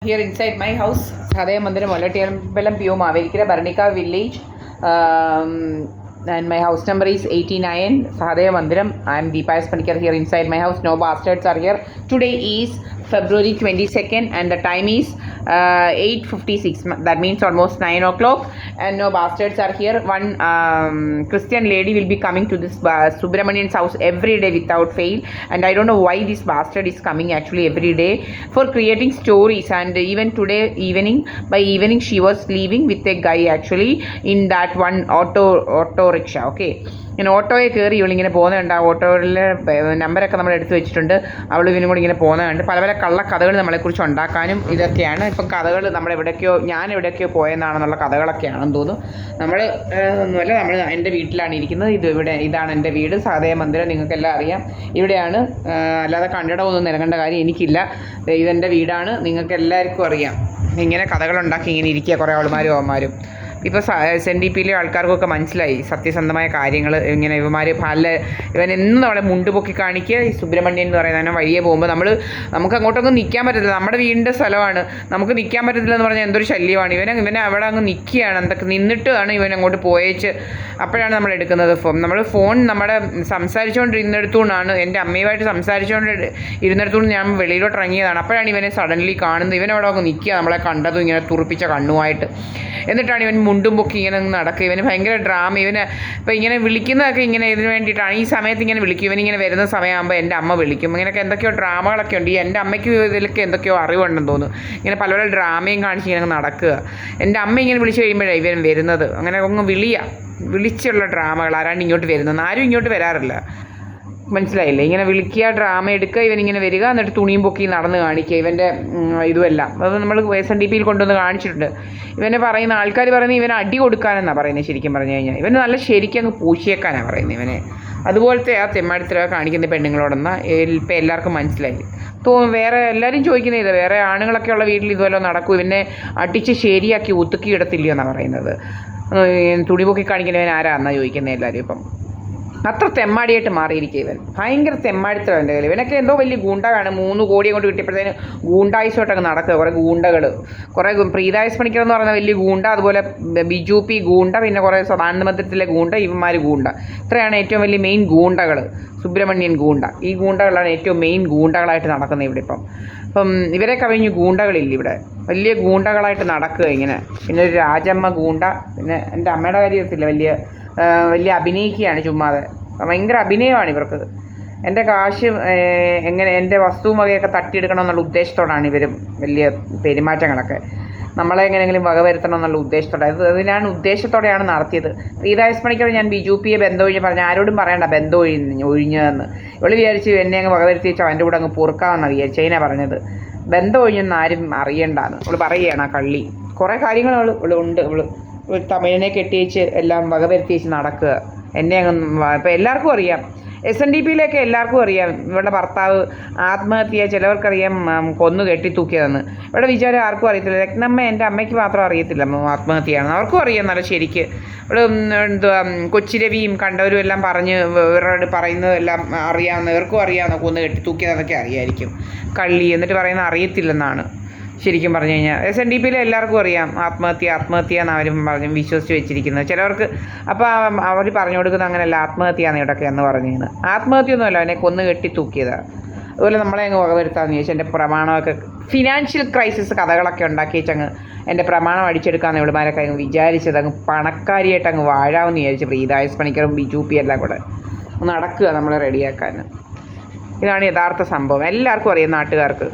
Here inside my house, Sadaya Mandiram, Volatiyampalam, PO Mavelikira, Baranika village. And my house number is 89, Sadaya Mandiram. I am Deepa S. Panikar here inside my house. No bastards are here. Today is February 22nd and the time is 8:56. That means almost 9 o'clock. And no bastards are here. One Christian lady will be coming to this Subramanian's house every day without fail. And I don't know why this bastard is coming actually every day for creating stories. And even today by evening she was leaving with a guy actually in that one auto rickshaw. Okay. ഇങ്ങനെ ഓട്ടോയിൽ കയറി ഇവളിങ്ങനെ പോകുന്നുണ്ട്. ആ ഓട്ടോയിലെ നമ്പരൊക്കെ നമ്മൾ എടുത്ത് വെച്ചിട്ടുണ്ട്. അവൾ ഇവനും കൂടി ഇങ്ങനെ പോകുന്നുണ്ട്. പല പല കള്ളക്കഥകൾ നമ്മളെക്കുറിച്ച് ഉണ്ടാക്കാനും ഇതൊക്കെയാണ്. ഇപ്പം കഥകൾ ഞാൻ എവിടെയൊക്കെയോ പോയെന്നാണെന്നുള്ള കഥകളൊക്കെയാണെന്ന് തോന്നുന്നു. ഒന്നുമല്ല, നമ്മൾ എൻ്റെ വീട്ടിലാണ് ഇരിക്കുന്നത്. ഇതാണ് എൻ്റെ വീട്, സാദയ മന്ദിരം. നിങ്ങൾക്കെല്ലാം അറിയാം ഇവിടെയാണ്. അല്ലാതെ കണ്ടിടമൊന്നും നിരങ്ങേണ്ട കാര്യം എനിക്കില്ല. ഇതെൻ്റെ വീടാണ്, നിങ്ങൾക്ക് എല്ലാവർക്കും അറിയാം. ഇങ്ങനെ കഥകളുണ്ടാക്കി ഇങ്ങനെ ഇരിക്കുക കുറേ ആൾമാരും അവന്മാരും. ഇപ്പോൾ SNDPയിലെ ആൾക്കാർക്കൊക്കെ മനസ്സിലായി സത്യസന്ധമായ കാര്യങ്ങൾ. ഇങ്ങനെ ഇവൻ എന്നും നമ്മളെ മുണ്ട് പൊക്കി കാണിക്കുക. ഈ സുബ്രഹ്മണ്യൻ എന്ന് പറയുന്ന വഴിയെ പോകുമ്പോൾ നമുക്ക് അങ്ങോട്ടൊന്നും നിൽക്കാൻ പറ്റത്തില്ല. നമ്മുടെ വീടിൻ്റെ സ്ഥലമാണ്, നമുക്ക് നിൽക്കാൻ പറ്റത്തില്ല എന്ന് പറഞ്ഞാൽ എന്തൊരു ശല്യമാണ്. ഇവനെ അവിടെ അങ്ങ് നിൽക്കുകയാണ്. എന്തൊക്കെ നിന്നിട്ടാണ് ഇവൻ അങ്ങോട്ട് പോയേച്ച്. അപ്പോഴാണ് നമ്മൾ എടുക്കുന്നത് നമ്മൾ ഫോൺ നമ്മുടെ സംസാരിച്ചുകൊണ്ടിരുന്നിടത്തുകൊണ്ടാണ്, എൻ്റെ അമ്മയുമായിട്ട് ഇരുന്നിടത്തുകൊണ്ട് ഞാൻ വെളിയിലോട്ട് ഇറങ്ങിയതാണ്. അപ്പോഴാണ് ഇവനെ സഡൻലി കാണുന്നത്. ഇവനവിടെ അങ്ങ് നിൽക്കുക, നമ്മളെ കണ്ടതും ഇങ്ങനെ തുറപ്പിച്ച കണ്ണുമായിട്ട്. എന്നിട്ടാണ് ഇവൻ മുണ്ടും പൊക്കി ഇങ്ങനെ നടക്കുക. ഇവന് ഭയങ്കര ഡ്രാമ. ഇപ്പോൾ ഇങ്ങനെ വിളിക്കുന്നതൊക്കെ ഇങ്ങനെ ഇതിന് വേണ്ടിയിട്ടാണ്. ഈ സമയത്ത് ഇങ്ങനെ വിളിക്കും. ഇവനിങ്ങനെ വരുന്ന സമയമാകുമ്പോൾ എൻ്റെ അമ്മ വിളിക്കും. ഇങ്ങനെയൊക്കെ എന്തൊക്കെയോ ഡ്രാമകളൊക്കെ ഉണ്ട്. എൻ്റെ അമ്മയ്ക്ക് ഇതിലൊക്കെ എന്തൊക്കെയോ അറിവുണ്ടെന്ന് തോന്നുന്നു. ഇങ്ങനെ പല പല ഡ്രാമയും കാണിച്ച് ഇങ്ങനെ നടക്കുക. എൻ്റെ അമ്മ ഇങ്ങനെ വിളിച്ച് കഴിയുമ്പോഴാണ് ഇവൻ വരുന്നത്. അങ്ങനെ അങ്ങ് വിളിച്ചുള്ള ഡ്രാമകൾ. ആരാണ്ട് ഇങ്ങോട്ട് വരുന്നത്, ആരും ഇങ്ങോട്ട് വരാറില്ല. മനസ്സിലായില്ലേ? ഇങ്ങനെ വിളിക്കുക, ഡ്രാമ എടുക്കുക, ഇവനിങ്ങനെ വരിക, എന്നിട്ട് തുണിയും പൊക്കി നടന്ന് കാണിക്കുക. ഇവൻ്റെ ഇതുമെല്ലാം അത് നമ്മൾ SNDPയിൽ കൊണ്ടുവന്ന് കാണിച്ചിട്ടുണ്ട്. ആൾക്കാർ പറയുന്നത് ഇവനെ അടി കൊടുക്കാനെന്നാണ് പറയുന്നത്. ശരിക്കും പറഞ്ഞു കഴിഞ്ഞാൽ ഇവന് നല്ല ശരിക്കും അങ്ങ് പൂശിയേക്കാനാണ് പറയുന്നത് ഇവനെ. അതുപോലത്തെ ആ തെമ്മാടിത്തരം കാണിക്കുന്ന പെണ്ണുങ്ങളോടൊന്ന് ഇപ്പം എല്ലാവർക്കും മനസ്സിലായി വേറെ എല്ലാവരും ചോദിക്കുന്നത് വേറെ ആണുങ്ങളൊക്കെ ഉള്ള വീട്ടിൽ ഇതുപോലെ നടക്കും. ഇവനെ അടിച്ച് ശരിയാക്കി ഒതുക്കി ഇടത്തില്ലയോ എന്നാണ് പറയുന്നത്. തുണി പൊക്കി കാണിക്കുന്നവൻ ആരാന്നാണ് ചോദിക്കുന്നത് എല്ലാവരും. ഇപ്പം അത്ര തെമ്മാടിയായിട്ട് മാറിയിരിക്കുക ഇവൻ. ഭയങ്കര തെമ്മാടിത്തരം എൻ്റെ കയ്യിൽ. ഇവനൊക്കെ എന്തോ വലിയ ഗൂണ്ടകാണ്. 3 കോടി കൊണ്ട് കിട്ടിയപ്പോഴത്തേന് ഗൂണ്ടായിസോട്ടൊക്കെ നടക്കുക. കുറേ ഗൂണ്ടകൾ, കുറേ പ്രീതായസ് പണിക്കർ എന്ന് പറയുന്ന വലിയ ഗൂണ്ട, അതുപോലെ BJP ഗൂണ്ട, പിന്നെ കുറേ പ്രധാനമന്ത്രിത്തിലെ ഗൂണ്ട, ഇവന്മാർ ഗൂണ്ട. ഇത്രയാണ് ഏറ്റവും വലിയ മെയിൻ ഗൂണ്ടകൾ. സുബ്രഹ്മണ്യൻ ഗൂണ്ട. ഈ ഗൂണ്ടകളാണ് ഏറ്റവും മെയിൻ ഗൂണ്ടകളായിട്ട് നടക്കുന്നത് ഇവിടെ. ഇപ്പം ഇവരെ കവിഞ്ഞ് ഗൂണ്ടകളില്ല ഇവിടെ. വലിയ ഗൂണ്ടകളായിട്ട് നടക്കുക ഇങ്ങനെ. പിന്നെ ഒരു രാജമ്മ ഗൂണ്ട. പിന്നെ എൻ്റെ അമ്മയുടെ കാര്യത്തില്ല, വലിയ അഭിനയിക്കുകയാണ് ചുമ്മാതെ. ഭയങ്കര അഭിനയമാണ് ഇവർക്ക്. എൻ്റെ കാശ് എങ്ങനെ എൻ്റെ വസ്തുവും വകയൊക്കെ തട്ടിയെടുക്കണം എന്നുള്ള ഉദ്ദേശത്തോടാണ് ഇവരും വലിയ പെരുമാറ്റങ്ങളൊക്കെ. നമ്മളെ എങ്ങനെയെങ്കിലും വകവരുത്തണം എന്നുള്ള ഉദ്ദേശത്തോടെ ഉദ്ദേശത്തോടെയാണ് നടത്തിയത്. പ്രീതായസ് പണിക്കർ ഞാൻ BJPയെ ബന്ധമൊഴിഞ്ഞ് പറഞ്ഞു. ആരോടും പറയണ്ട ബന്ധം ഒഴിഞ്ഞതെന്ന്. ഇവൾ വിചാരിച്ചു എന്നെ അങ്ങ് വകവരുത്തി വെച്ചാൽ അവൻ്റെ കൂടെ അങ്ങ് പൊറുക്കാമെന്നാണ് വിചാരിച്ചു. അതിനാണ് പറഞ്ഞത്. ബന്ധം ഒഴിഞ്ഞെന്ന് ആരും അറിയണ്ടാന്ന് അവൾ പറയുകയാണ്. ആ കള്ളി കുറേ കാര്യങ്ങൾ ഉണ്ട്. തമിഴിനെ കെട്ടിയേച്ച് എല്ലാം വകവരുത്തി വെച്ച് നടക്കുക. എന്നെ അങ്ങ് ഇപ്പം എല്ലാവർക്കും അറിയാം. SNDPയിലൊക്കെ എല്ലാവർക്കും അറിയാം ഇവളുടെ ഭർത്താവ് ആത്മഹത്യ. ചിലവർക്കറിയാം കൊന്നു കെട്ടിത്തൂക്കിയതെന്ന്. ഇവിടെ വിചാരം ആർക്കും അറിയത്തില്ല. രത്നമ്മ എൻ്റെ അമ്മയ്ക്ക് മാത്രം അറിയത്തില്ല ആത്മഹത്യയാണെന്ന്. അവർക്കും അറിയാം നല്ല ശരിക്ക്. ഇവിടെ കൊച്ചിരവിയും കണ്ടവരും എല്ലാം ഇവരോട് പറയുന്നതെല്ലാം ഇവർക്കും അറിയാവുന്ന കൊന്നു കെട്ടിത്തൂക്കിയതെന്നൊക്കെ അറിയായിരിക്കും. കള്ളി എന്നിട്ട് പറയുന്നത് അറിയത്തില്ലെന്നാണ് ശരിക്കും പറഞ്ഞു കഴിഞ്ഞാൽ. SNDPയിലെ എല്ലാവർക്കും അറിയാം ആത്മഹത്യ എന്ന് അവരും വിശ്വസിച്ച് വെച്ചിരിക്കുന്നത്. ചിലവർക്ക് അപ്പോൾ അവർ പറഞ്ഞു കൊടുക്കുന്നത് അങ്ങനെയല്ല, ആത്മഹത്യയാണ് ഇവിടെയൊക്കെ എന്ന് പറഞ്ഞിരുന്നത്. ആത്മഹത്യയൊന്നുമല്ല, അവനെ കൊന്നു കെട്ടി തൂക്കിയതാണ്. അതുപോലെ നമ്മളെ അങ്ങ് വകവരുത്താമെന്ന് ചോദിച്ചാൽ എൻ്റെ പ്രമാണമൊക്കെ ഫിനാൻഷ്യൽ ക്രൈസിസ് കഥകളൊക്കെ ഉണ്ടാക്കി വെച്ചങ്ങ് എൻ്റെ പ്രമാണം അടിച്ചെടുക്കാമെന്ന് ഇവിടുമാരൊക്കെ അങ്ങ് വിചാരിച്ചത്. അങ്ങ് പണക്കാരിയായിട്ട് അങ്ങ് വാഴാമെന്ന് വിചാരിച്ചു. പ്രീതായസ് പണിക്കറും BJP എല്ലാം കൂടെ നടക്കുക നമ്മളെ റെഡിയാക്കാൻ. ഇതാണ് യഥാർത്ഥ സംഭവം. എല്ലാവർക്കും അറിയാം, നാട്ടുകാർക്ക്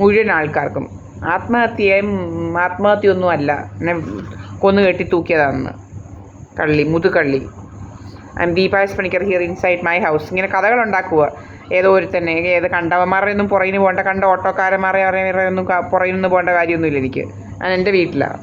മുഴുവൻ ആൾക്കാർക്കും. ആത്മഹത്യയൊന്നുമല്ല, എന്നെ കൊന്നു കെട്ടി തൂക്കിയതാണെന്ന്. മുതുകള്ളി. I am Deepa S Panicker here inside my house. ഇങ്ങനെ കഥകളുണ്ടാക്കുക. ഏത് കണ്ടവന്മാരുടെ ഒന്നും പുറകിന് പോകേണ്ട, കണ്ട ഓട്ടോക്കാരന്മാരെ ഒന്നും പുറകിൽ നിന്ന് പോകേണ്ട കാര്യമൊന്നുമില്ല എനിക്ക്. ഞാൻ എൻ്റെ വീട്ടിലാണ്.